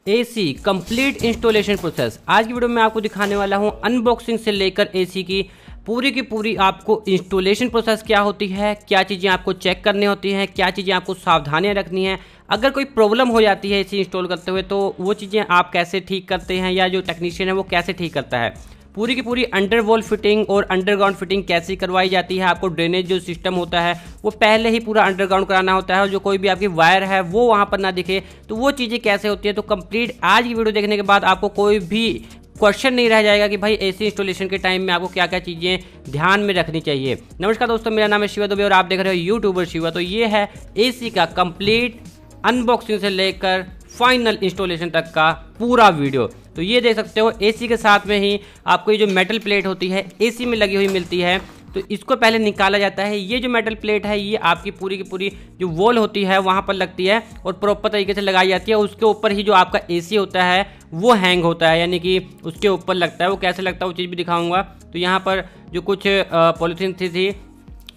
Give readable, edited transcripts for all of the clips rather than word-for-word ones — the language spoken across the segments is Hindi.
AC complete installation process. आज की वीडियो में आपको दिखाने वाला हूं अनबॉक्सिंग से लेकर एसी की पूरी आपको इंस्टॉलेशन प्रोसेस क्या होती है, क्या चीज़ें आपको चेक करनी होती हैं, क्या चीज़ें आपको सावधानियां रखनी है। अगर कोई प्रॉब्लम हो जाती है एसी इंस्टॉल करते हुए तो वो चीज़ें आप कैसे ठीक करते हैं या जो टेक्नीशियन है वो कैसे ठीक करता है। पूरी की पूरी अंडर वॉल फिटिंग और अंडरग्राउंड फिटिंग कैसी करवाई जाती है। आपको ड्रेनेज जो सिस्टम होता है वो पहले ही पूरा अंडरग्राउंड कराना होता है और जो कोई भी आपकी वायर है वो वहाँ पर ना दिखे, तो वो चीज़ें कैसे होती है। तो कंप्लीट आज की वीडियो देखने के बाद आपको कोई भी क्वेश्चन नहीं रह जाएगा कि भाई एसी इंस्टॉलेशन के टाइम में आपको क्या क्या चीज़ें ध्यान में रखनी चाहिए। नमस्कार दोस्तों, मेरा नाम है शिवा दुबे और आप देख रहे हो यूट्यूबर शिवा। तो ये है एसी का कंप्लीट अनबॉक्सिंग से लेकर फाइनल इंस्टॉलेशन तक का पूरा वीडियो। तो ये देख सकते हो एसी के साथ में ही आपको ये जो मेटल प्लेट होती है एसी में लगी हुई मिलती है। तो इसको पहले निकाला जाता है। ये जो मेटल प्लेट है ये आपकी पूरी की पूरी जो वॉल होती है वहाँ पर लगती है और प्रॉपर तरीके से लगाई जाती है। उसके ऊपर ही जो आपका एसी होता है वो हैंग होता है, यानी कि उसके ऊपर लगता है। वो कैसे लगता है वो चीज़ भी दिखाऊंगा। तो यहाँ पर जो कुछ पॉलीथीन थी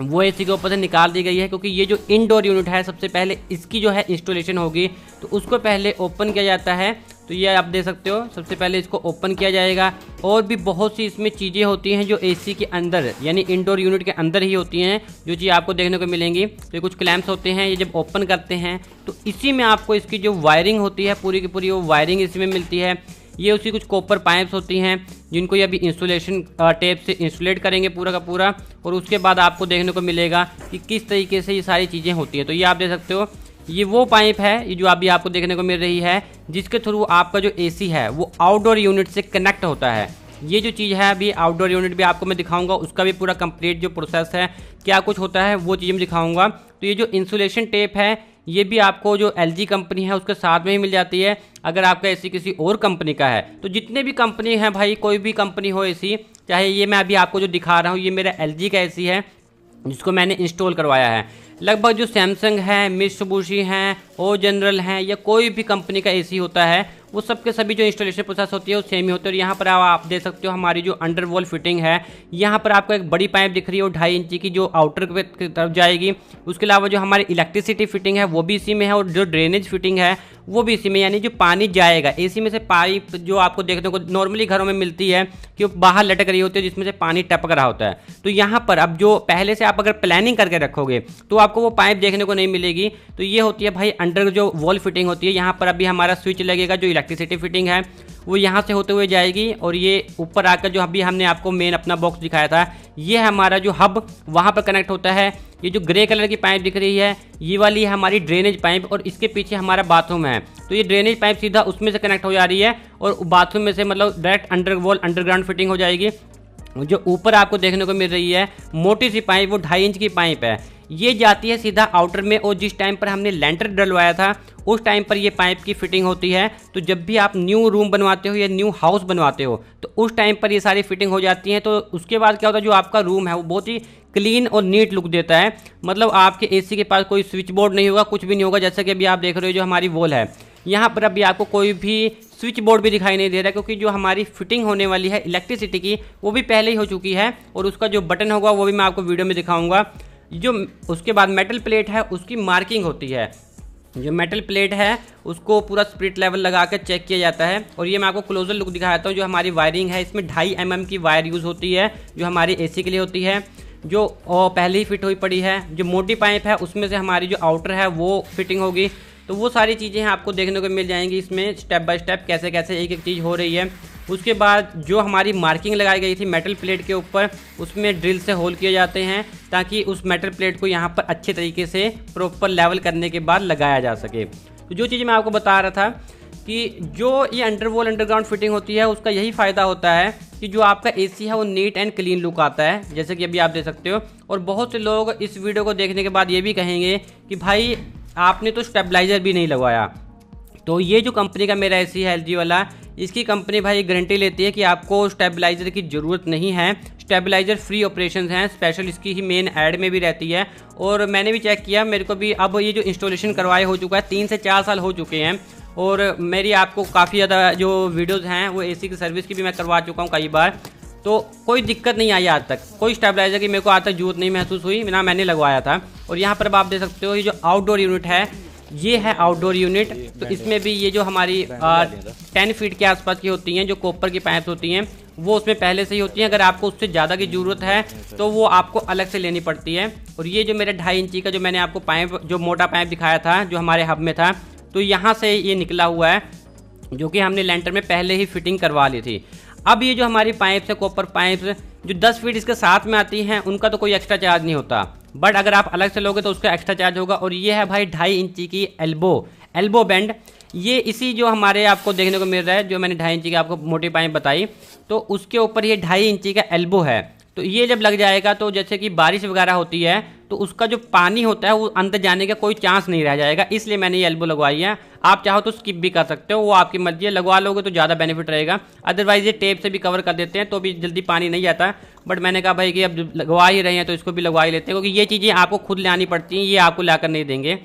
वो एसी के ऊपर से निकाल दी गई है, क्योंकि ये जो इंडोर यूनिट है सबसे पहले इसकी जो है इंस्टॉलेशन होगी तो उसको पहले ओपन किया जाता है। तो ये आप देख सकते हो सबसे पहले इसको ओपन किया जाएगा। और भी बहुत सी इसमें चीज़ें होती हैं जो एसी के अंदर यानी इंडोर यूनिट के अंदर ही होती हैं, जो चीज़ आपको देखने को मिलेंगी। तो ये कुछ क्लैंप्स होते हैं, ये जब ओपन करते हैं तो इसी में आपको इसकी जो वायरिंग होती है पूरी की पूरी वो वायरिंग इसी में मिलती है। ये उसकी कुछ कॉपर पाइप्स होती हैं जिनको ये अभी इंसुलेशन टेप से इंसुलेट करेंगे पूरा का पूरा, और उसके बाद आपको देखने को मिलेगा कि किस तरीके से ये सारी चीज़ें होती हैं। तो ये आप देख सकते हो ये वो पाइप है ये जो अभी आपको देखने को मिल रही है, जिसके थ्रू आपका जो एसी है वो आउटडोर यूनिट से कनेक्ट होता है। ये जो चीज़ है अभी आउटडोर यूनिट भी आपको मैं दिखाऊंगा, उसका भी पूरा कंप्लीट जो प्रोसेस है क्या कुछ होता है वो चीज़ मैं दिखाऊंगा। तो ये जो इंसुलेशन टेप है ये भी आपको जो एलजी कंपनी है उसके साथ में ही मिल जाती है। अगर आपका एसी किसी और कंपनी का है तो जितने भी कंपनी है भाई, कोई भी कंपनी हो एसी, चाहे ये मैं अभी आपको जो दिखा रहा हूँ ये मेरा एलजी का एसी है जिसको मैंने इंस्टॉल करवाया है। लगभग जो सैमसंग है, मित्सुबिशी हैं, ओ जनरल हैं या कोई भी कंपनी का एसी होता है वो सब के सभी जो इंस्टॉलेशन प्रोसेस होती है वो सेम ही होती है। और यहाँ पर आप देख सकते हो हमारी जो अंडर वॉल फिटिंग है, यहाँ पर आपको एक बड़ी पाइप दिख रही है वो 2.5 इंची की जो आउटर की तरफ जाएगी। उसके अलावा जो हमारी इलेक्ट्रिसिटी फिटिंग है वो भी इसी में है और जो ड्रेनेज फिटिंग है वो भी इसी में, यानी जो पानी जाएगा एसी में से पाइप जो आपको देखने को नॉर्मली घरों में मिलती है कि वो बाहर लटक रही होती है जिसमें से पानी टपक रहा होता है। तो यहाँ पर अब जो पहले से आप अगर प्लानिंग करके रखोगे तो आपको वो पाइप देखने को नहीं मिलेगी। तो ये होती है भाई अंडर जो वॉल फिटिंग होती है। यहाँ पर अभी हमारा स्विच लगेगा, जो इलेक्ट्रिसिटी फिटिंग है वो यहाँ से होते हुए जाएगी और ये ऊपर आकर जो अभी हमने आपको मेन अपना बॉक्स दिखाया था ये है हमारा जो हब, वहाँ पर कनेक्ट होता है। ये जो ग्रे कलर की पाइप दिख रही है ये वाली है हमारी ड्रेनेज पाइप और इसके पीछे हमारा बाथरूम है। तो ये ड्रेनेज पाइप सीधा उसमें से कनेक्ट हो जा रही है और बाथरूम में से मतलब direct under wall underground fitting हो जाएगी। जो ऊपर आपको देखने को मिल रही है मोटी सी पाइप वो 2.5 इंच की पाइप है, ये जाती है सीधा आउटर में। और जिस टाइम पर हमने लेंटर डलवाया था उस टाइम पर ये पाइप की फिटिंग होती है। तो जब भी आप न्यू रूम बनवाते हो या न्यू हाउस बनवाते हो तो उस टाइम पर ये सारी फिटिंग हो जाती है। तो उसके बाद क्या होता है, जो आपका रूम है वो बहुत ही क्लीन और नीट लुक देता है। मतलब आपके एसी के पास कोई स्विच बोर्ड नहीं होगा, कुछ भी नहीं होगा। जैसे कि अभी आप देख रहे हो जो हमारी वॉल है यहाँ पर अभी आपको कोई भी स्विच बोर्ड भी दिखाई नहीं दे रहा है, क्योंकि जो हमारी फिटिंग होने वाली है इलेक्ट्रिसिटी की वो भी पहले ही हो चुकी है और उसका जो बटन होगा वो भी मैं आपको वीडियो में दिखाऊंगा। जो उसके बाद मेटल प्लेट है उसकी मार्किंग होती है। जो मेटल प्लेट है उसको पूरा स्पिरिट लेवल लगा कर चेक किया जाता है। और ये मैं आपको क्लोजर लुक दिखाता हूँ। जो हमारी वायरिंग है इसमें 2.5 mm की वायर यूज़ होती है जो हमारी एसी के लिए होती है, जो पहले ही फिट हुई पड़ी है। जो मोटी पाइप है उसमें से हमारी जो आउटर है वो फिटिंग होगी। तो वो सारी चीज़ें हैं आपको देखने को मिल जाएंगी इसमें स्टेप बाय स्टेप कैसे कैसे एक एक चीज़ हो रही है। उसके बाद जो हमारी मार्किंग लगाई गई थी मेटल प्लेट के ऊपर उसमें ड्रिल से होल किए जाते हैं ताकि उस मेटल प्लेट को यहाँ पर अच्छे तरीके से प्रॉपर लेवल करने के बाद लगाया जा सके। तो जो चीज़ मैं आपको बता रहा था कि जो ये अंडर वॉल अंडरग्राउंड फिटिंग होती है उसका यही फ़ायदा होता है कि जो आपका एसी है वो नीट एंड क्लीन लुक आता है, जैसे कि अभी आप देख सकते हो। और बहुत से लोग इस वीडियो को देखने के बाद ये भी कहेंगे कि भाई आपने तो स्टेबलाइज़र भी नहीं लगवाया। तो ये जो कंपनी का मेरा एसी है एलजी वाला, इसकी कंपनी भाई गारंटी लेती है कि आपको स्टेबलाइज़र की ज़रूरत नहीं है। स्टेबलाइज़र फ्री ऑपरेशंस हैं, स्पेशल इसकी ही मेन ऐड में भी रहती है। और मैंने भी चेक किया, मेरे को भी अब ये जो इंस्टॉलेशन करवाए हो चुका है 3 से 4 साल हो चुके हैं। और मेरी आपको काफ़ी ज़्यादा जो वीडियोज़ हैं वो एसी की सर्विस की भी मैं करवा चुका हूँ कई बार। तो कोई दिक्कत नहीं आई आज तक, कोई स्टेबलाइजर की मेरे को आज तक जरूरत नहीं महसूस हुई, ना मैंने लगवाया था। और यहाँ पर आप देख सकते हो ये जो आउटडोर यूनिट है ये है आउटडोर यूनिट। तो इसमें भी ये जो हमारी 10 फीट के आसपास की होती हैं जो कॉपर की पाइप्स होती हैं वो उसमें पहले से ही होती हैं। अगर आपको उससे ज़्यादा की ज़रूरत है तो वो आपको अलग से लेनी पड़ती है। और ये जो मेरा 2.5 इंची का जो मैंने आपको पाइप जो मोटा पाइप दिखाया था जो हमारे हब में था, तो यहाँ से ये निकला हुआ है जो कि हमने लेंटर में पहले ही फिटिंग करवा ली थी। अब ये जो हमारी पाइप्स है कॉपर पाइप्स जो 10 फीट इसके साथ में आती हैं उनका तो कोई एक्स्ट्रा चार्ज नहीं होता, बट अगर आप अलग से लोगे तो उसका एक्स्ट्रा चार्ज होगा। और ये है भाई 2.5 इंची की एल्बो बेंड। ये इसी जो हमारे आपको देखने को मिल रहा है जो मैंने 2.5 इंची की आपको मोटी पाइप बताई, तो उसके ऊपर ये 2.5 इंची का एल्बो है। तो ये जब लग जाएगा तो जैसे कि बारिश वगैरह होती है तो उसका जो पानी होता है वो अंदर जाने का कोई चांस नहीं रह जाएगा, इसलिए मैंने ये एल्बो लगवाई है। आप चाहो तो स्किप भी कर सकते हो, वो आपकी मर्जी है, लगवा लोगे तो ज़्यादा बेनिफिट रहेगा। अदरवाइज ये टेप से भी कवर कर देते हैं तो भी जल्दी पानी नहीं आता, बट मैंने कहा भाई कि अब लगवा ही रहे हैं तो इसको भी लगवा ही लेते हैं, क्योंकि ये चीज़ें आपको खुद ले आनी पड़ती हैं, ये आपको लाकर नहीं देंगे।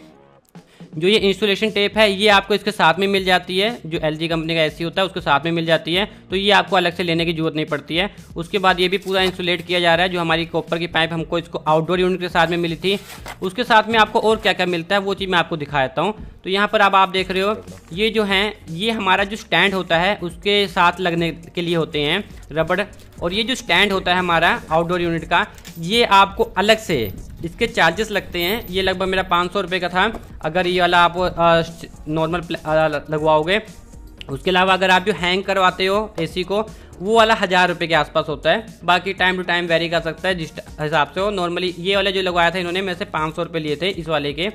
जो ये इंस्टॉलेशन टेप है ये आपको इसके साथ में मिल जाती है, जो LG कंपनी का एसी होता है उसके साथ में मिल जाती है, तो ये आपको अलग से लेने की जरूरत नहीं पड़ती है। उसके बाद ये भी पूरा इंसुलेट किया जा रहा है। जो हमारी कॉपर की पाइप हमको इसको आउटडोर यूनिट के साथ में मिली थी, उसके साथ में आपको और क्या क्या मिलता है वो चीज़ मैं आपको दिखा देता हूँ। तो यहाँ पर अब आप देख रहे हो ये जो हैं ये हमारा जो स्टैंड होता है उसके साथ लगने के लिए होते हैं रबड़। और ये जो स्टैंड होता है हमारा आउटडोर यूनिट का, ये आपको अलग से इसके चार्जेस लगते हैं। ये लगभग मेरा 500 रुपये का था अगर ये वाला आप नॉर्मल लगवाओगे। उसके अलावा अगर आप जो हैंग करवाते हो एसी को वो वाला 1000 रुपये के आसपास होता है। बाकी टाइम टू टाइम वेरी कर सकता है जिस हिसाब से हो। नॉर्मली ये वाले जो लगवाया था इन्होंने मेरे से 500 रुपये लिए थे इस वाले के,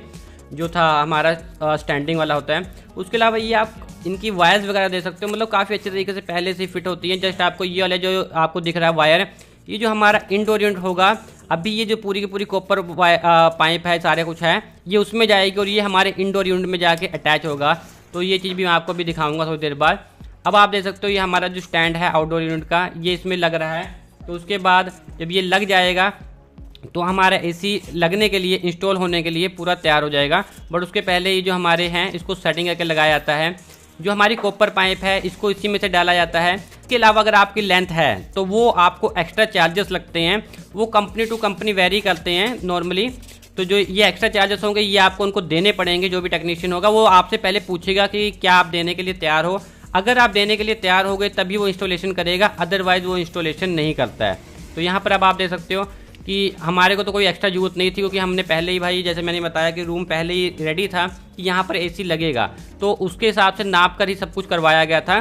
जो था हमारा स्टैंडिंग वाला होता है। उसके अलावा ये आप इनकी वायर्स वगैरह दे सकते हो, मतलब काफ़ी अच्छे तरीके से पहले से फिट होती है। जस्ट आपको ये वाले जो आपको दिख रहा है वायर, ये जो हमारा इंडोर यूनिट होगा, अभी ये जो पूरी की पूरी कॉपर पाइप है सारे कुछ है ये उसमें जाएगी और ये हमारे इंडोर यूनिट में जाके अटैच होगा। तो ये चीज़ भी मैं आपको भी दिखाऊंगा थोड़ी देर बाद। अब आप देख सकते हो ये हमारा जो स्टैंड है आउटडोर यूनिट का ये इसमें लग रहा है। तो उसके बाद जब ये लग जाएगा तो हमारा एसी लगने के लिए इंस्टॉल होने के लिए पूरा तैयार हो जाएगा। बट उसके पहले ये जो हमारे हैं इसको सेटिंग करके लगाया जाता है। जो हमारी कॉपर पाइप है इसको इसी में से डाला जाता है। इसके अलावा अगर आपकी लेंथ है तो वो आपको एक्स्ट्रा चार्जेस लगते हैं, वो कंपनी टू कंपनी वेरी करते हैं नॉर्मली। तो जो ये एक्स्ट्रा चार्जेस होंगे ये आपको उनको देने पड़ेंगे। जो भी टेक्नीशियन होगा वो आपसे पहले पूछेगा कि क्या आप देने के लिए तैयार हो। अगर आप देने के लिए तैयार हो गए तभी वो इंस्टॉलेशन करेगा, अदरवाइज वो इंस्टॉलेशन नहीं करता है। तो यहाँ पर अब आप देख सकते हो कि हमारे को तो कोई एक्स्ट्रा जरूरत नहीं थी, क्योंकि हमने पहले ही भाई जैसे मैंने बताया कि रूम पहले ही रेडी था कि यहाँ पर एसी लगेगा, तो उसके हिसाब से नाप कर ही सब कुछ करवाया गया था।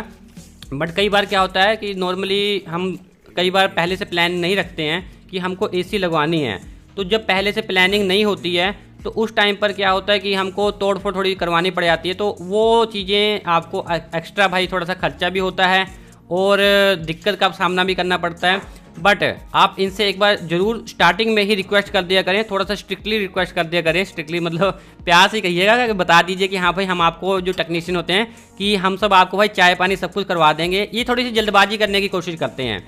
बट कई बार क्या होता है कि नॉर्मली हम कई बार पहले से प्लान नहीं रखते हैं कि हमको एसी लगवानी है। तो जब पहले से प्लानिंग नहीं होती है तो उस टाइम पर क्या होता है कि हमको तोड़ फोड़ थोड़ी करवानी पड़ जाती है। तो वो चीज़ें आपको एक्स्ट्रा भाई थोड़ा सा खर्चा भी होता है और दिक्कत का सामना भी करना पड़ता है। बट आप इनसे एक बार ज़रूर स्टार्टिंग में ही रिक्वेस्ट कर दिया करें, थोड़ा सा स्ट्रिक्टली रिक्वेस्ट कर दिया करें। स्ट्रिक्टली मतलब प्यार से कहिएगा कि बता दीजिए कि हाँ भाई हम आपको जो टेक्नीशियन होते हैं कि हम सब आपको भाई चाय पानी सब कुछ करवा देंगे। ये थोड़ी सी जल्दबाजी करने की कोशिश करते हैं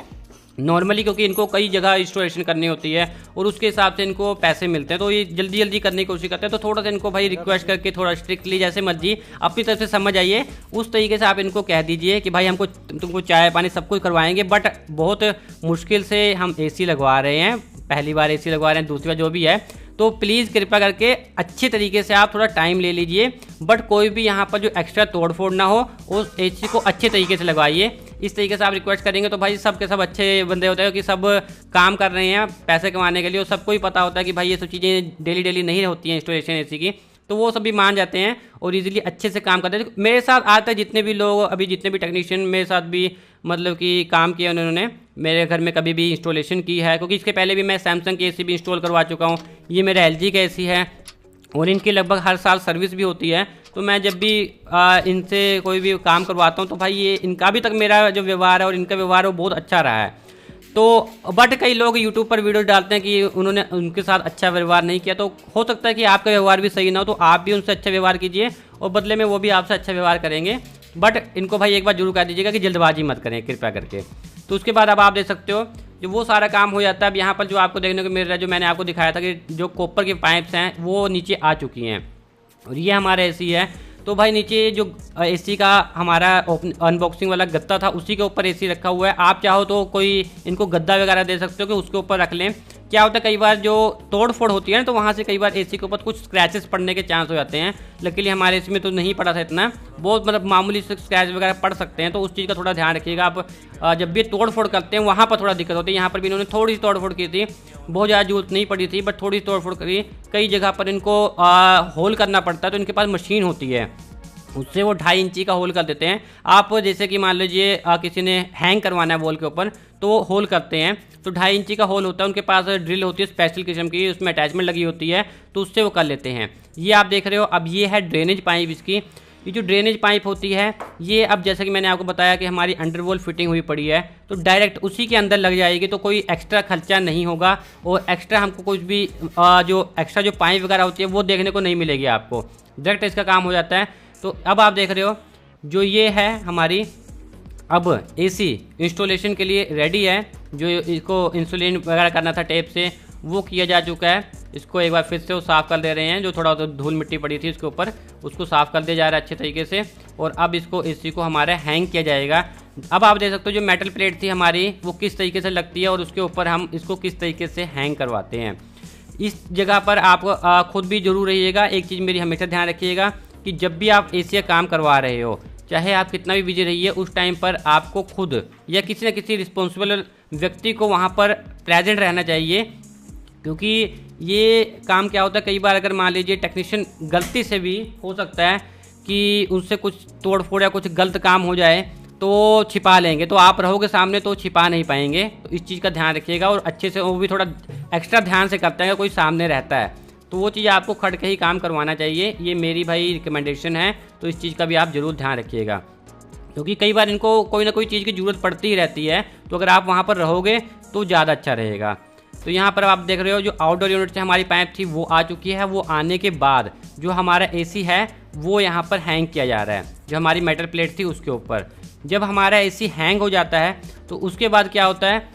नॉर्मली, क्योंकि इनको कई जगह इंस्टॉलेशन करनी होती है और उसके हिसाब से इनको पैसे मिलते हैं, तो ये जल्दी जल्दी करने की कोशिश करते हैं। तो थोड़ा सा इनको भाई रिक्वेस्ट करके थोड़ा स्ट्रिक्टली जैसे मर्जी अपनी तरफ से समझ आइए उस तरीके से आप इनको कह दीजिए कि भाई हमको तुमको चाय पानी सब कुछ करवाएंगे। बट बहुत मुश्किल से हम एसी लगवा रहे हैं, पहली बार एसी लगवा रहे हैं, दूसरी बार जो भी है, तो प्लीज़ कृपया करके अच्छे तरीके से आप थोड़ा टाइम ले लीजिए। बट कोई भी यहाँ पर जो एक्स्ट्रा तोड़ फोड़ ना हो, उस एसी को अच्छे तरीके से लगवाइए। इस तरीके से आप रिक्वेस्ट करेंगे तो भाई सब के सब अच्छे बंदे होते हैं कि सब काम कर रहे हैं पैसे कमाने के लिए, और सबको ही पता होता है कि भाई ये सब चीज़ें डेली डेली नहीं होती हैं इंस्टॉलेशन एसी की, तो वो सभी मान जाते हैं और इजीली अच्छे से काम करते हैं। मेरे साथ आज तक जितने भी लोग अभी जितने भी टेक्नीशियन मेरे साथ भी मतलब कि काम किया उन्होंने मेरे घर में कभी भी इंस्टॉलेशन की है, क्योंकि इसके पहले भी मैं सैमसंग की एसी भी इंस्टॉल करवा चुका हूँ। ये मेरा LG का एसी है और इनकी लगभग हर साल सर्विस भी होती है। तो मैं जब भी इनसे कोई भी काम करवाता हूँ तो भाई ये इनका अभी तक मेरा जो व्यवहार है और इनका व्यवहार है वो बहुत अच्छा रहा है। तो बट कई लोग यूट्यूब पर वीडियो डालते हैं कि उन्होंने उनके साथ अच्छा व्यवहार नहीं किया, तो हो सकता है कि आपका व्यवहार भी सही ना हो, तो आप भी उनसे अच्छा व्यवहार कीजिए और बदले में वो भी आपसे अच्छा व्यवहार करेंगे। बट इनको भाई एक बार जरूर कह दीजिएगा कि जल्दबाजी मत करें कृपया करके। तो उसके बाद अब आप देख सकते हो जो वो सारा काम हो जाता है। अब यहाँ पर जो आपको देखने को मिल रहा है, जो मैंने आपको दिखाया था कि जो कॉपर की पाइप्स हैं वो नीचे आ चुकी हैं और ये हमारा एसी है। तो भाई नीचे जो एसी का हमारा अनबॉक्सिंग वाला गत्ता था उसी के ऊपर एसी रखा हुआ है। आप चाहो तो कोई इनको गद्दा वगैरह दे सकते हो कि उसके ऊपर रख लें, क्या होता है कई बार जो तोड़ फोड़ होती है ना, तो वहाँ से कई बार एसी के ऊपर कुछ स्क्रैचेस पड़ने के चांस हो जाते हैं। लकीली हमारे एसी में तो नहीं पड़ा था इतना, बहुत मतलब मामूली से स्क्रैच वगैरह पड़ सकते हैं, तो उस चीज़ का थोड़ा ध्यान रखिएगा आप जब भी तोड़ फोड़ करते हैं, वहाँ पर थोड़ा दिक्कत होती है। यहाँ पर भी इन्होंने थोड़ी सी तोड़ फोड़ की थी, बहुत ज़्यादा जरूरत नहीं पड़ी थी, बट थोड़ी तोड़ फोड़ करी। कई जगह पर इनको होल करना पड़ता है, तो इनके पास मशीन होती है, उससे वो 2.5 इंची का होल कर देते हैं। आप जैसे कि मान लीजिए किसी ने हैंग करवाना है वॉल के ऊपर, तो वो होल करते हैं, तो 2.5 इंची का होल होता है। उनके पास ड्रिल होती है स्पेशल किस्म की, उसमें अटैचमेंट लगी होती है, तो उससे वो कर लेते हैं। ये आप देख रहे हो। अब ये है ड्रेनेज पाइप इसकी। ये जो ड्रेनेज पाइप होती है, ये अब जैसे कि मैंने आपको बताया कि हमारी अंडरवॉल फिटिंग हुई पड़ी है, तो डायरेक्ट उसी के अंदर लग जाएगी, तो कोई एक्स्ट्रा खर्चा नहीं होगा और एक्स्ट्रा हमको कुछ भी जो एक्स्ट्रा जो पाइप वगैरह होती है वो देखने को नहीं मिलेगी आपको, डायरेक्ट इसका काम हो जाता है। तो अब आप देख रहे हो जो ये है हमारी अब एसी इंस्टॉलेशन के लिए रेडी है। जो इसको इंसुलिन वगैरह करना था टेप से, वो किया जा चुका है। इसको एक बार फिर से वो साफ़ कर दे रहे हैं, जो थोड़ा धूल मिट्टी पड़ी थी उसके ऊपर, उसको साफ़ कर दिया जा रहा है अच्छे तरीके से। और अब इसको एसी को हमारा हैंग किया जाएगा। अब आप देख सकते हो जो मेटल प्लेट थी हमारी, वो किस तरीके से लगती है और उसके ऊपर हम इसको किस तरीके से हैंग करवाते हैं। इस जगह पर आप खुद भी जरूर रहिएगा। एक चीज़ मेरी हमेशा ध्यान रखिएगा कि जब भी आप एसी का काम करवा रहे हो, चाहे आप कितना भी बिजी रहिए, उस टाइम पर आपको खुद या किसी न किसी रिस्पॉन्सिबल व्यक्ति को वहाँ पर प्रेजेंट रहना चाहिए। क्योंकि ये काम क्या होता है, कई बार अगर मान लीजिए टेक्नीशियन गलती से भी हो सकता है कि उनसे कुछ तोड़ फोड़ या कुछ गलत काम हो जाए, तो छिपा लेंगे, तो आप रहोगे सामने तो छिपा नहीं पाएंगे। तो इस चीज़ का ध्यान रखिएगा। और अच्छे से वो भी थोड़ा एक्स्ट्रा ध्यान से करते हैं, कोई सामने रहता है तो वो चीज़ आपको खड़ के ही काम करवाना चाहिए। ये मेरी भाई रिकमेंडेशन है, तो इस चीज़ का भी आप ज़रूर ध्यान रखिएगा, क्योंकि कई बार इनको कोई ना कोई चीज़ की ज़रूरत पड़ती ही रहती है। तो अगर आप वहाँ पर रहोगे तो ज़्यादा अच्छा रहेगा। तो यहाँ पर आप देख रहे हो जो आउटडोर यूनिट से हमारी पाइप थी वो आ चुकी है। वो आने के बाद जो हमारा एसी है वो यहाँ पर हैंग किया जा रहा है, जो हमारी मेटल प्लेट थी उसके ऊपर। जब हमारा एसी हैंग हो जाता है तो उसके बाद क्या होता है,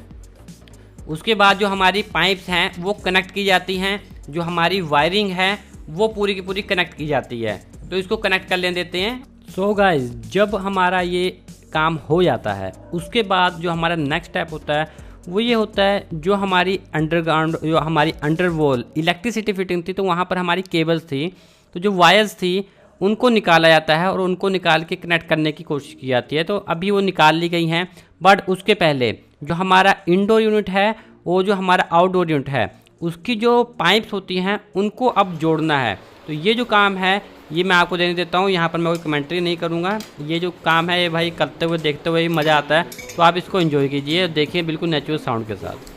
उसके बाद जो हमारी पाइप्स हैं वो कनेक्ट की जाती हैं, जो हमारी वायरिंग है वो पूरी की पूरी कनेक्ट की जाती है। तो इसको कनेक्ट कर लेने देते हैं। सो गाइस, जब हमारा ये काम हो जाता है उसके बाद जो हमारा नेक्स्ट स्टेप होता है वो ये होता है, जो हमारी अंडरग्राउंड जो हमारी अंडरवॉल इलेक्ट्रिसिटी फिटिंग थी, तो वहाँ पर हमारी केबल्स थी, तो जो वायर्स थी उनको निकाला जाता है और उनको निकाल के कनेक्ट करने की कोशिश की जाती है। तो अभी वो निकाल ली गई हैं, बट उसके पहले जो हमारा इंडोर यूनिट है वो जो हमारा आउटडोर यूनिट है उसकी जो पाइप्स होती हैं उनको अब जोड़ना है। तो ये जो काम है ये मैं आपको देने देता हूँ। यहाँ पर मैं कोई कमेंट्री नहीं करूँगा। ये जो काम है ये भाई करते हुए देखते हुए ही मज़ा आता है, तो आप इसको एंजॉय कीजिए, देखिए बिल्कुल नेचुरल साउंड के साथ।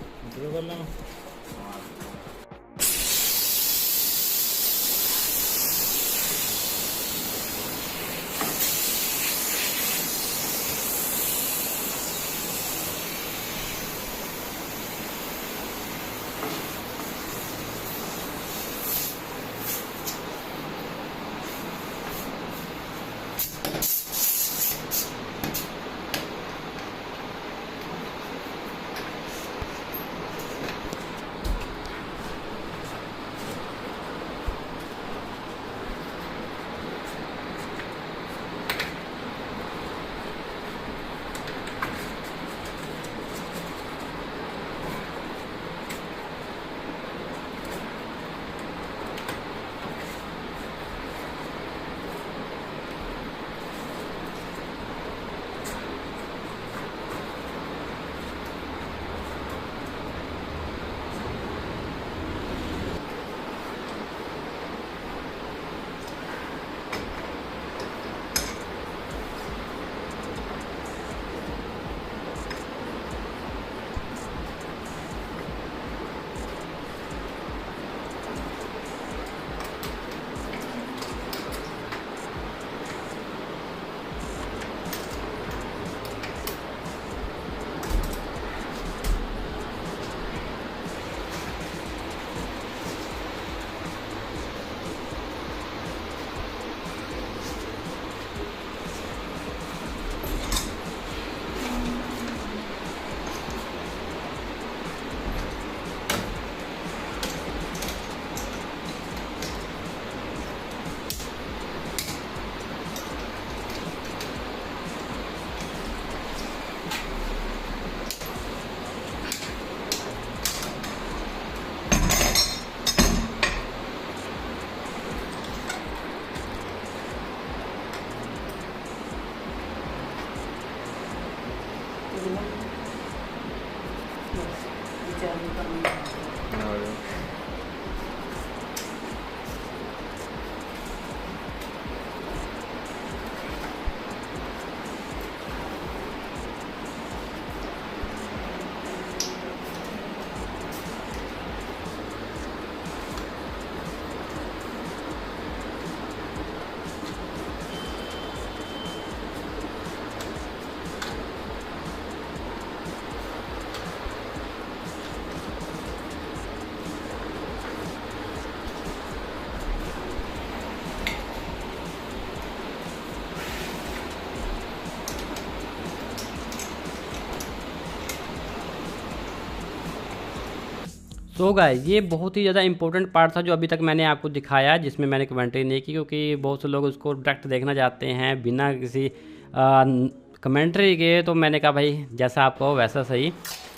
सो गाइस, ये बहुत ही ज़्यादा इंपॉर्टेंट पार्ट था जो अभी तक मैंने आपको दिखाया, जिसमें मैंने कमेंट्री नहीं की, क्योंकि बहुत से लोग उसको डायरेक्ट देखना चाहते हैं बिना किसी कमेंट्री के। तो मैंने कहा भाई जैसा आप कहो वैसा सही।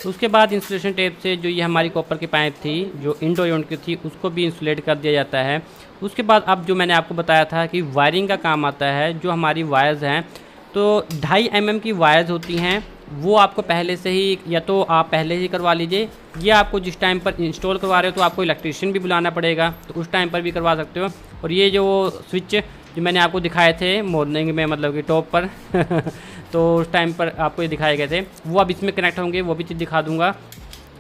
तो उसके बाद इंसुलेशन टेप से जो ये हमारी कॉपर की पाइप थी जो इंडोर यूनिट की थी उसको भी इंसुलेट कर दिया जाता है। उसके बाद अब जो मैंने आपको बताया था कि वायरिंग का काम आता है, जो हमारी वायर्स हैं तो 2.5 mm की वायर्स होती हैं, वो आपको पहले से ही या तो आप पहले ही करवा लीजिए, या आपको जिस टाइम पर इंस्टॉल करवा रहे हो तो आपको इलेक्ट्रीशियन भी बुलाना पड़ेगा, तो उस टाइम पर भी करवा सकते हो। और ये जो स्विच जो मैंने आपको दिखाए थे मॉर्निंग में, मतलब कि टॉप पर तो उस टाइम पर आपको ये दिखाए गए थे, वो अब इसमें कनेक्ट होंगे, वो भी चीज़ दिखा दूँगा।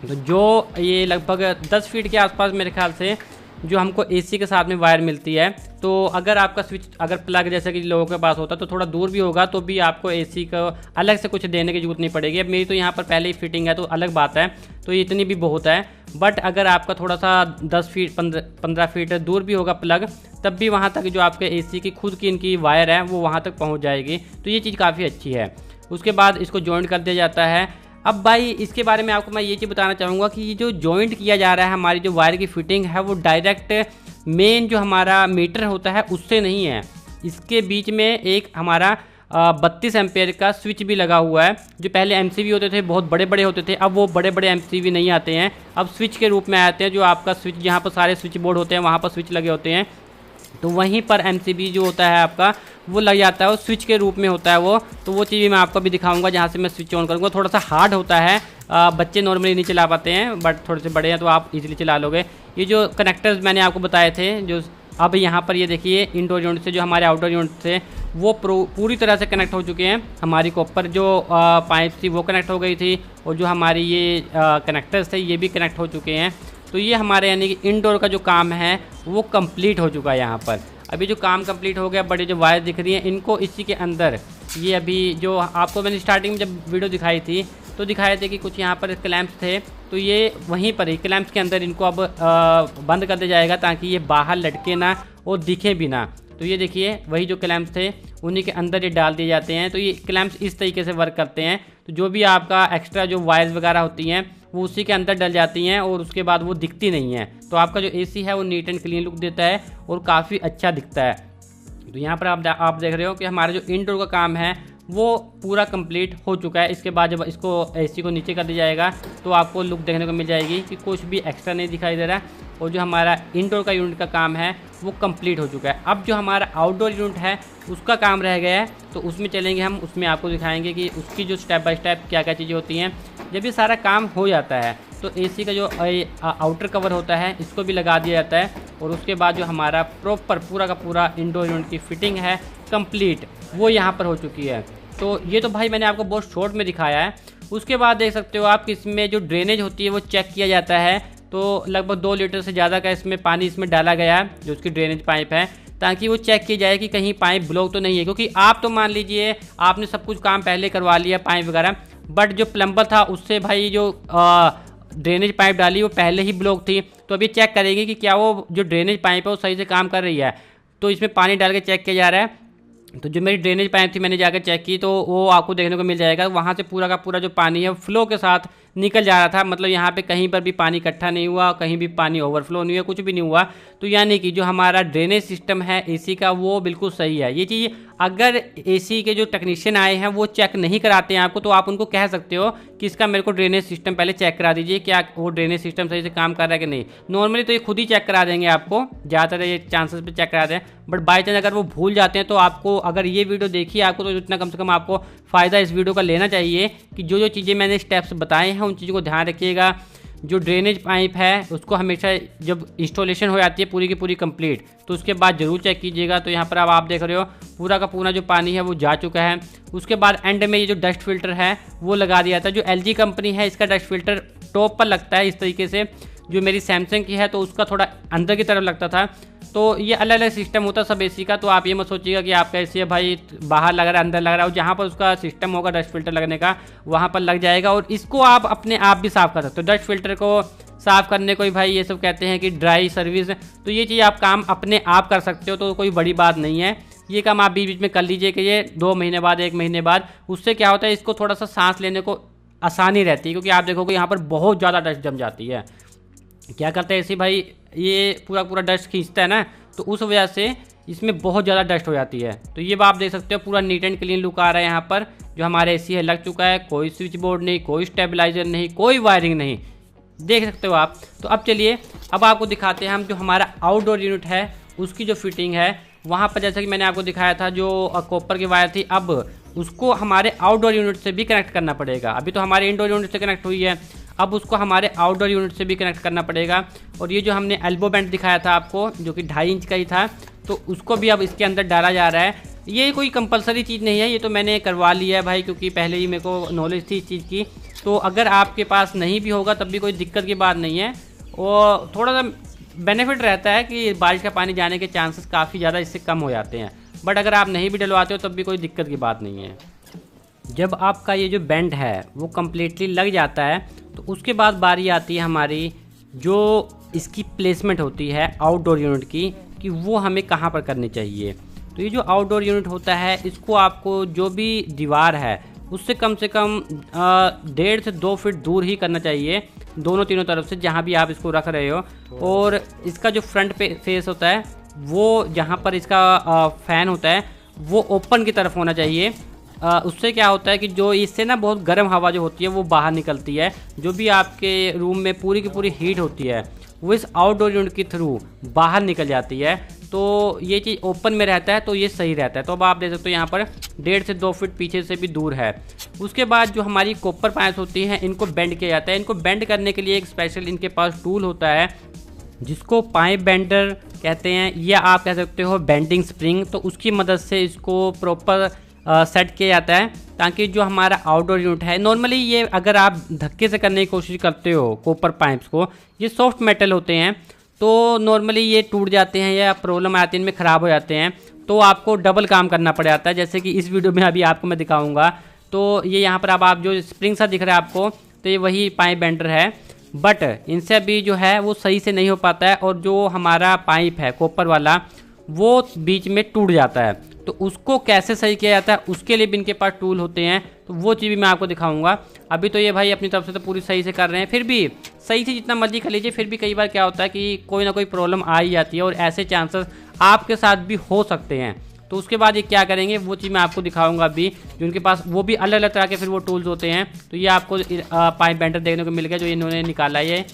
तो जो ये लगभग 10 फीट के आसपास मेरे ख्याल से जो हमको एसी के साथ में वायर मिलती है, तो अगर आपका स्विच अगर प्लग जैसे कि लोगों के पास होता तो थोड़ा दूर भी होगा तो भी आपको एसी का अलग से कुछ देने की जरूरत नहीं पड़ेगी। अब मेरी तो यहाँ पर पहले ही फिटिंग है तो अलग बात है, तो ये इतनी भी बहुत है। बट अगर आपका थोड़ा सा 10 फीट 15 फीट दूर भी होगा प्लग, तब भी वहाँ तक जो आपके एसी की खुद की इनकी वायर है वो वहाँ तक पहुँच जाएगी, तो ये चीज़ काफ़ी अच्छी है। उसके बाद इसको जॉइंट कर दिया जाता है। अब भाई इसके बारे में आपको मैं ये चीज़ बताना चाहूँगा कि ये जो जॉइंट किया जा रहा है, हमारी जो वायर की फिटिंग है वो डायरेक्ट मेन जो हमारा मीटर होता है उससे नहीं है। इसके बीच में एक हमारा 32 एम्पेयर का स्विच भी लगा हुआ है। जो पहले एमसीबी होते थे बहुत बड़े बड़े होते थे, अब वो बड़े बड़े एमसीबी नहीं आते हैं, अब स्विच के रूप में आते हैं। जो आपका स्विच जहाँ पर सारे स्विच बोर्ड होते हैं वहाँ पर स्विच लगे होते हैं, तो वहीं पर एमसीबी जो होता है आपका वो लग जाता है, वो स्विच के रूप में होता है वो। तो वो चीज़ मैं आपको भी दिखाऊंगा जहाँ से मैं स्विच ऑन करूँगा। थोड़ा सा हार्ड होता है, बच्चे नॉर्मली नहीं चला पाते हैं, बट थोड़े से बड़े हैं तो आप इजीली चला लोगे। ये जो कनेक्टर्स मैंने आपको बताए थे, जो अब यहाँ पर ये देखिए इंडोर यूनिट से जो हमारे आउटडोर यूनिट थे वो पूरी तरह से कनेक्ट हो चुके हैं। हमारी कॉपर जो पाइप थी वो कनेक्ट हो गई थी, और जो हमारी ये कनेक्टर्स थे ये भी कनेक्ट हो चुके हैं। तो ये हमारे यानी कि इंडोर का जो काम है वो कंप्लीट हो चुका है। यहाँ पर अभी जो काम कंप्लीट हो गया, बड़े जो वायर दिख रही हैं इनको इसी के अंदर, ये अभी जो आपको मैंने स्टार्टिंग में जब वीडियो दिखाई थी तो दिखाए थे कि कुछ यहाँ पर क्लैंप्स थे, तो ये वहीं पर ही क्लैंप्स के अंदर इनको अब बंद कर दिया जाएगा ताकि ये बाहर लटके ना और दिखे भी ना। तो ये देखिए वही जो क्लैंप्स थे उन्हीं के अंदर ये डाल दिए जाते हैं। तो ये क्लैंप्स इस तरीके से वर्क करते हैं, तो जो भी आपका एक्स्ट्रा जो वायर्स वगैरह होती हैं वो उसी के अंदर डल जाती हैं और उसके बाद वो दिखती नहीं है। तो आपका जो एसी है वो नीट एंड क्लीन लुक देता है और काफ़ी अच्छा दिखता है। तो यहाँ पर आप देख रहे हो कि हमारा जो इंडोर का काम है वो पूरा कंप्लीट हो चुका है। इसके बाद जब इसको एसी को नीचे कर दिया जाएगा तो आपको लुक देखने को मिल जाएगी कि कुछ भी एक्स्ट्रा नहीं दिखाई दे रहा है, और जो हमारा इंडोर का यूनिट का काम है वो कंप्लीट हो चुका है। अब जो हमारा आउटडोर यूनिट है उसका काम रह गया है, तो उसमें चलेंगे हम, उसमें आपको दिखाएंगे कि उसकी जो स्टेप बाय स्टेप क्या क्या चीज़ें होती हैं। जब ये सारा काम हो जाता है तो एसी का जो आउटर कवर होता है इसको भी लगा दिया जाता है, और उसके बाद जो हमारा प्रॉपर पूरा का पूरा इंडोर यूनिट की फिटिंग है कंप्लीट वो यहाँ पर हो चुकी है। तो ये तो भाई मैंने आपको बहुत शॉर्ट में दिखाया है। उसके बाद देख सकते हो आप कि इसमें जो ड्रेनेज होती है वो चेक किया जाता है। तो लगभग 2 लीटर से ज़्यादा का इसमें पानी इसमें डाला गया है, जो उसकी ड्रेनेज पाइप है, ताकि वो चेक की जाए कि कहीं पाइप ब्लॉक तो नहीं है। क्योंकि आप तो मान लीजिए आपने सब कुछ काम पहले करवा लिया पाइप वगैरह, बट जो प्लम्बर था उससे भाई जो ड्रेनेज पाइप डाली वो पहले ही ब्लॉक थी, तो अभी चेक करेगी कि क्या वो जो ड्रेनेज पाइप है वो सही से काम कर रही है। तो इसमें पानी डाल के चेक किया जा रहा है। तो जो मेरी ड्रेनेज पाइप थी मैंने जाकर चेक की, तो वो आपको देखने को मिल जाएगा। वहाँ से पूरा का पूरा जो पानी है फ्लो के साथ निकल जा रहा था, मतलब यहाँ पे कहीं पर भी पानी इकट्ठा नहीं हुआ, कहीं भी पानी ओवरफ्लो नहीं हुआ, कुछ भी नहीं हुआ। तो यानी कि जो हमारा ड्रेनेज सिस्टम है एसी का वो बिल्कुल सही है। ये चीज़ अगर एसी के जो टेक्नीशियन आए हैं वो चेक नहीं कराते हैं आपको, तो आप उनको कह सकते हो कि इसका मेरे को ड्रेनेज सिस्टम पहले चेक करा दीजिए, क्या वो ड्रेनेज सिस्टम सही से काम कर रहा है कि नहीं। नॉर्मली तो ये खुद ही चेक करा देंगे आपको, ज़्यादातर ये चांसेस पे चेक करा दें, बट बाई चांस अगर वो भूल जाते हैं तो आपको, अगर ये वीडियो देखी आपको, तो इतना कम से कम आपको फ़ायदा इस वीडियो का लेना चाहिए कि जो जो चीज़ें मैंने स्टेप्स बताए हैं उन चीज़ों को ध्यान रखिएगा। जो ड्रेनेज पाइप है उसको हमेशा जब इंस्टॉलेशन हो जाती है पूरी की पूरी कंप्लीट, तो उसके बाद ज़रूर चेक कीजिएगा। तो यहाँ पर अब आप देख रहे हो पूरा का पूरा जो पानी है वो जा चुका है। उसके बाद एंड में ये जो डस्ट फिल्टर है वो लगा दिया था। जो LG कंपनी है इसका डस्ट फिल्टर टॉप पर लगता है इस तरीके से, जो मेरी सैमसंग की है तो उसका थोड़ा अंदर की तरफ लगता था। तो ये अलग अलग सिस्टम होता है सब एसी का, तो आप ये मत सोचिएगा कि आपका एसी है भाई बाहर लग रहा है अंदर लग रहा है, और जहाँ पर उसका सिस्टम होगा डस्ट फिल्टर लगने का वहाँ पर लग जाएगा। और इसको आप अपने आप भी साफ़ कर सकते हो। डस्ट फिल्टर को साफ़ करने को ही भाई ये सब कहते हैं कि ड्राई सर्विस, तो ये चीज़ आप काम अपने आप कर सकते हो, तो कोई बड़ी बात नहीं है। ये काम आप बीच बीच में कर लीजिए कि ये 2 महीने बाद 1 महीने बाद, उससे क्या होता है इसको थोड़ा सा सांस लेने को आसानी रहती है, क्योंकि आप देखोगे यहाँ पर बहुत ज़्यादा डस्ट जम जाती है। क्या करते हैं ऐसे भाई, ये पूरा पूरा डस्ट खींचता है ना, तो उस वजह से इसमें बहुत ज़्यादा डस्ट हो जाती है। तो ये आप देख सकते हो पूरा नीट एंड क्लीन लुक आ रहा है। यहाँ पर जो हमारे एसी है लग चुका है, कोई स्विच बोर्ड नहीं, कोई स्टेबलाइजर नहीं, कोई वायरिंग नहीं, देख सकते हो आप। तो अब चलिए अब आपको दिखाते हैं हम जो हमारा आउटडोर यूनिट है उसकी जो फिटिंग है। वहाँ पर जैसा कि मैंने आपको दिखाया था जो कॉपर की वायर थी, अब उसको हमारे आउटडोर यूनिट से भी कनेक्ट करना पड़ेगा। अभी तो हमारे इंडोर यूनिट से कनेक्ट हुई है, अब उसको हमारे आउटडोर यूनिट से भी कनेक्ट करना पड़ेगा। और ये जो हमने एल्बो बैंड दिखाया था आपको जो कि 2.5 इंच का ही था, तो उसको भी अब इसके अंदर डाला जा रहा है। ये कोई कंपलसरी चीज़ नहीं है, ये तो मैंने करवा लिया है भाई, क्योंकि पहले ही मेरे को नॉलेज थी इस चीज़ की। तो अगर आपके पास नहीं भी होगा तब भी कोई दिक्कत की बात नहीं है, और थोड़ा सा बेनिफिट रहता है कि बारिश का पानी जाने के चांसेस काफ़ी ज़्यादा इससे कम हो जाते हैं। बट अगर आप नहीं भी डलवाते हो तब भी कोई दिक्कत की बात नहीं है। जब आपका ये जो बेंड है वो कम्प्लीटली लग जाता है तो उसके बाद बारी आती है हमारी जो इसकी प्लेसमेंट होती है आउटडोर यूनिट की, कि वो हमें कहाँ पर करनी चाहिए। तो ये जो आउटडोर यूनिट होता है इसको आपको जो भी दीवार है उससे कम 1.5 से 2 फीट दूर ही करना चाहिए, दोनों तीनों तरफ से जहाँ भी आप इसको रख रहे हो। और इसका जो फ्रंट फेस होता है वो जहाँ पर इसका फ़ैन होता है वो ओपन की तरफ होना चाहिए। उससे क्या होता है कि जो इससे ना बहुत गर्म हवा जो होती है वो बाहर निकलती है, जो भी आपके रूम में पूरी की पूरी हीट होती है वो इस आउटडोर यूनिट के थ्रू बाहर निकल जाती है। तो ये चीज़ ओपन में रहता है तो ये सही रहता है। तो अब आप देख सकते हो यहाँ पर 1.5 से 2 फीट पीछे से भी दूर है। उसके बाद जो हमारी कॉपर पाइप्स होती हैं इनको बेंड किया जाता है। इनको बेंड करने के लिए एक स्पेशल इनके पास टूल होता है जिसको पाइप बेंडर कहते हैं, या आप कह सकते हो बेंडिंग स्प्रिंग। तो उसकी मदद से इसको प्रॉपर सेट किया जाता है ताकि जो हमारा आउटडोर यूनिट है, नॉर्मली ये अगर आप धक्के से करने की कोशिश करते हो कॉपर पाइप्स को, ये सॉफ्ट मेटल होते हैं तो नॉर्मली ये टूट जाते हैं या प्रॉब्लम आती है इनमें, ख़राब हो जाते हैं। तो आपको डबल काम करना पड़ जाता है, जैसे कि इस वीडियो में अभी आपको मैं दिखाऊंगा। तो ये यहाँ पर अब आप जो स्प्रिंग सा दिख रहा है आपको, तो ये वही पाइप बेंडर है, बट इनसे भी जो है वो सही से नहीं हो पाता है, और जो हमारा पाइप है कॉपर वाला वो बीच में टूट जाता है। तो उसको कैसे सही किया जाता है उसके लिए भी इनके पास टूल होते हैं, तो वो चीज़ भी मैं आपको दिखाऊंगा। अभी तो ये भाई अपनी तरफ से तो पूरी सही से कर रहे हैं, फिर भी सही से जितना मर्जी कर लीजिए, फिर भी कई बार क्या होता है कि कोई ना कोई प्रॉब्लम आ ही जाती है, और ऐसे चांसेस आपके साथ भी हो सकते हैं। तो उसके बाद ये क्या करेंगे वो चीज़ मैं आपको दिखाऊंगा अभी, जो उनके पास वो भी अलग अलग तरह के फिर वो टूल्स होते हैं। तो ये आपको पाइप बेंडर देखने को मिल गया जो इन्होंने निकाला है,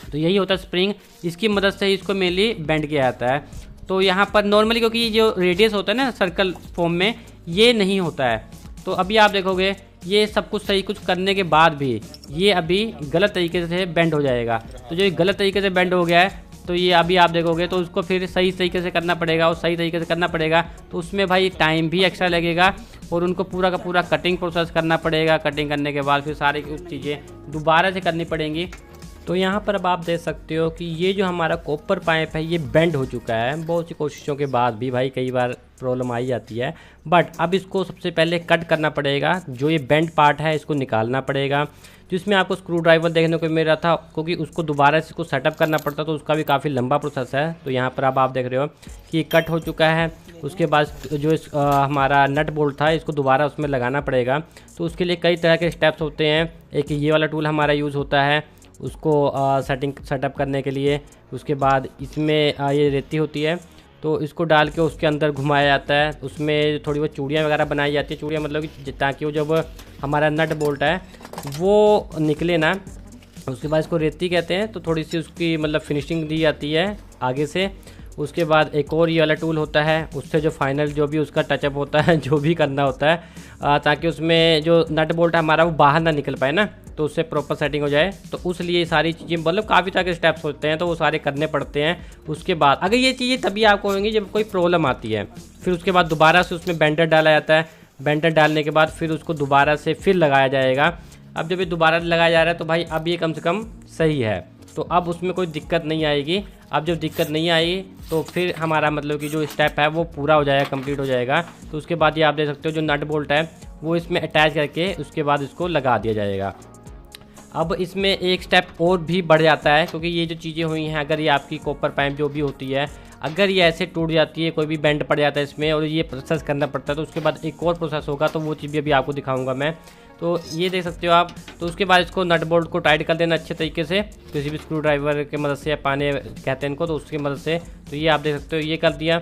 तो यही होता है स्प्रिंग, इसकी मदद से ही इसको मेनली बेंड किया जाता है। तो यहाँ पर नॉर्मली क्योंकि ये जो रेडियस होता है ना सर्कल फॉर्म में, ये नहीं होता है। तो अभी आप देखोगे ये सब कुछ सही कुछ करने के बाद भी ये अभी गलत तरीके से बेंड हो जाएगा। तो जो गलत तरीके से बेंड हो गया है तो ये अभी आप देखोगे तो उसको फिर सही तरीके से करना पड़ेगा, और सही तरीके से करना पड़ेगा तो उसमें भाई टाइम भी एक्स्ट्रा लगेगा, और उनको पूरा का पूरा कटिंग प्रोसेस करना पड़ेगा। कटिंग करने के बाद फिर सारी चीज़ें दोबारा से करनी पड़ेंगी। तो यहाँ पर अब आप देख सकते हो कि ये जो हमारा कॉपर पाइप है ये बेंड हो चुका है। बहुत सी कोशिशों के बाद भी भाई कई बार प्रॉब्लम आई जाती है, बट अब इसको सबसे पहले कट करना पड़ेगा। जो ये बेंड पार्ट है इसको निकालना पड़ेगा, जिसमें आपको स्क्रू ड्राइवर देखने को मिल रहा था, क्योंकि उसको दोबारा से इसको सेटअप करना पड़ता तो उसका भी काफ़ी लंबा प्रोसेस है। तो यहाँ पर अब आप देख रहे हो कि कट हो चुका है। उसके बाद जो हमारा नट बोल्ट था इसको दोबारा उसमें लगाना पड़ेगा। तो उसके लिए कई तरह के स्टेप्स होते हैं। एक ये वाला टूल हमारा यूज़ होता है उसको सेटअप करने के लिए। उसके बाद इसमें ये रेती होती है तो इसको डाल के उसके अंदर घुमाया जाता है। उसमें थोड़ी बहुत चूड़ियाँ वगैरह बनाई जाती है। चूड़ियाँ मतलब कि ताकि वो जब हमारा नट बोल्ट है वो निकले ना। उसके बाद इसको रेती कहते हैं। तो थोड़ी सी उसकी मतलब फिनिशिंग दी जाती है आगे से। उसके बाद एक और ये वाला टूल होता है, उससे जो फाइनल जो भी उसका टचअप होता है जो भी करना होता है ताकि उसमें जो नट बोल्ट हमारा वो बाहर ना निकल पाए ना, तो उससे प्रॉपर सेटिंग हो जाए। तो उस लिए सारी चीज़ें मतलब काफ़ी तरह के स्टेप्स होते हैं तो वो सारे करने पड़ते हैं। उसके बाद अगर ये चीज़ें तभी आपको होंगी जब कोई प्रॉब्लम आती है। फिर उसके बाद दोबारा से उसमें बेंडर डाला जाता है। बेंडर डालने के बाद फिर उसको दोबारा से फिर लगाया जाएगा। अब जब ये दोबारा लगाया जा रहा है तो भाई अब ये कम से कम सही है, तो अब उसमें कोई दिक्कत नहीं आएगी। अब जब दिक्कत नहीं आएगी तो फिर हमारा मतलब कि जो स्टेप है वो पूरा हो जाएगा, कंप्लीट हो जाएगा। तो उसके बाद ये आप देख सकते हो जो नट बोल्ट है वो इसमें अटैच करके उसके बाद इसको लगा दिया जाएगा। अब इसमें एक स्टेप और भी बढ़ जाता है क्योंकि ये जो चीज़ें हुई हैं, अगर ये आपकी कॉपर पाइप जो भी होती है अगर ये ऐसे टूट जाती है, कोई भी बेंड पड़ जाता है इसमें और ये प्रोसेस करना पड़ता है, तो उसके बाद एक और प्रोसेस होगा। तो वो चीज़ भी अभी आपको दिखाऊंगा मैं। तो ये देख सकते हो आप। तो उसके बाद इसको नट बोल्ट को टाइट कर देना अच्छे तरीके से किसी भी स्क्रू ड्राइवर की मदद से या पाने कहते हैं इनको, तो उसकी मदद से। तो ये आप देख सकते हो ये कर दिया।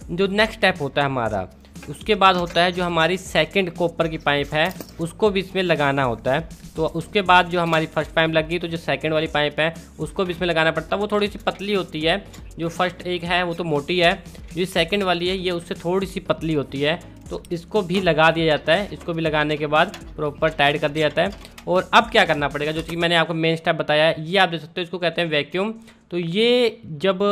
जो नेक्स्ट स्टेप होता है हमारा, उसके बाद होता है जो हमारी सेकंड कॉपर की पाइप है उसको भी इसमें लगाना होता है। तो उसके बाद जो हमारी फर्स्ट पाइप लगी तो जो सेकंड वाली पाइप है उसको भी इसमें लगाना पड़ता है। वो थोड़ी सी पतली होती है, जो फर्स्ट एक है वो तो मोटी है, जो सेकंड वाली है ये उससे थोड़ी सी पतली होती है। तो इसको भी लगा दिया जाता है। इसको भी लगाने के बाद प्रॉपर टाइट कर दिया जाता है। और अब क्या करना पड़ेगा, जो चीज़ मैंने आपको मेन स्टेप बताया है ये आप देख सकते हो, इसको कहते हैं वैक्यूम। तो ये जब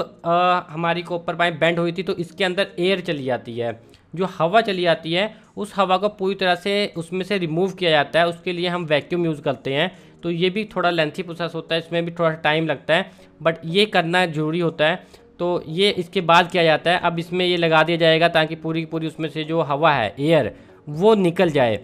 हमारी कॉपर पाइप बेंड हुई थी तो इसके अंदर एयर चली जाती है, जो हवा चली आती है उस हवा को पूरी तरह से उसमें से रिमूव किया जाता है। उसके लिए हम वैक्यूम यूज़ करते हैं। तो ये भी थोड़ा लेंथी प्रोसेस होता है, इसमें भी थोड़ा टाइम लगता है, बट ये करना ज़रूरी होता है। तो ये इसके बाद किया जाता है। अब इसमें ये लगा दिया जाएगा ताकि पूरी की पूरी उसमें से जो हवा है एयर वो निकल जाए।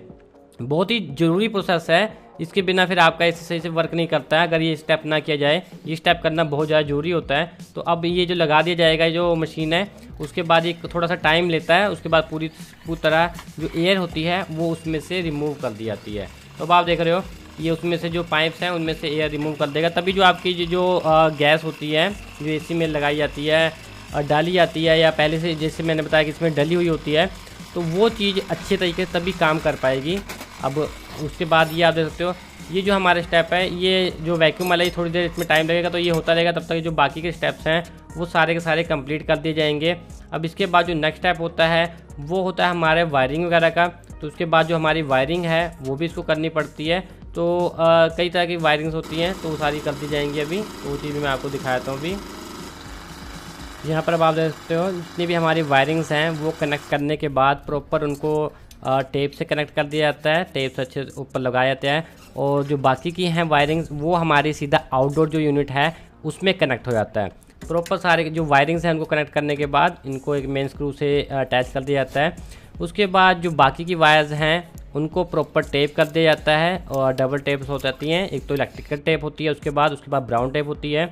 बहुत ही ज़रूरी प्रोसेस है, इसके बिना फिर आपका ऐसे सही से वर्क नहीं करता है अगर ये स्टेप ना किया जाए। ये स्टेप करना बहुत ज़्यादा ज़रूरी होता है। तो अब ये जो लगा दिया जाएगा जो मशीन है, उसके बाद ये थोड़ा सा टाइम लेता है। उसके बाद पूरी तरह जो एयर होती है वो उसमें से रिमूव कर दी जाती है। तो अब आप देख रहे हो ये उसमें से जो पाइप्स हैं उनमें से एयर रिमूव कर देगा। तभी जो आपकी जो गैस होती है जो एसी में लगाई जाती है डाली जाती है, या पहले से जैसे मैंने बताया कि इसमें डली हुई होती है, तो वो चीज़ अच्छे तरीके से तभी काम कर पाएगी। अब उसके बाद ये आप देख सकते हो ये जो हमारा स्टेप है, ये जो वैक्यूम वाला ये थोड़ी देर इसमें टाइम लगेगा तो ये होता रहेगा। तब तक जो बाकी के स्टेप्स हैं वो सारे के सारे कंप्लीट कर दिए जाएंगे। अब इसके बाद जो नेक्स्ट स्टेप होता है वो होता है हमारे वायरिंग वगैरह का। तो उसके बाद जो हमारी वायरिंग है वो भी इसको करनी पड़ती है। तो कई तरह की वायरिंग्स होती हैं तो वो सारी कर दी जाएंगी अभी। तो वो चीज़ भी मैं आपको दिखाता हूँ अभी। यहाँ पर अब आप देख सकते हो जितनी भी हमारी वायरिंग्स हैं वो कनेक्ट करने के बाद प्रॉपर उनको टेप से कनेक्ट कर दिया जाता है। टेप से अच्छे ऊपर लगाया जाता है और जो बाकी की हैं वायरिंग्स वो हमारी सीधा आउटडोर जो यूनिट है उसमें कनेक्ट हो जाता है। प्रॉपर सारे जो वायरिंग्स हैं उनको कनेक्ट करने के बाद इनको एक मेन स्क्रू से अटैच कर दिया जाता है। उसके बाद जो बाकी की वायर्स हैं उनको प्रॉपर टेप कर दिया जाता है और डबल टेप्स हो जाती हैं। एक तो इलेक्ट्रिकल टेप होती है, उसके बाद ब्राउन टेप होती है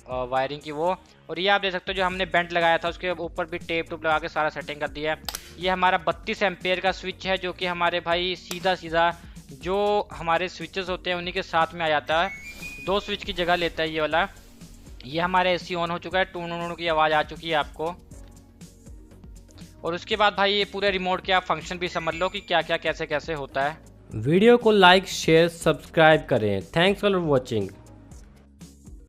वायरिंग की वो। और ये आप देख सकते हो जो हमने बेंट लगाया था उसके ऊपर भी टेप टूप लगा के सारा सेटिंग कर दिया है। ये हमारा 32 एम्पेयर का स्विच है जो कि हमारे भाई सीधा जो हमारे स्विचेस होते हैं उन्हीं के साथ में आ जाता है। 2 स्विच की जगह लेता है ये वाला। ये हमारे एसी ऑन हो चुका है, टून की आवाज़ आ चुकी है आपको। और उसके बाद भाई ये पूरे रिमोट के आप फंक्शन भी समझ लो कि क्या क्या कैसे कैसे होता है। वीडियो को लाइक शेयर सब्सक्राइब करें। Thanks for watching.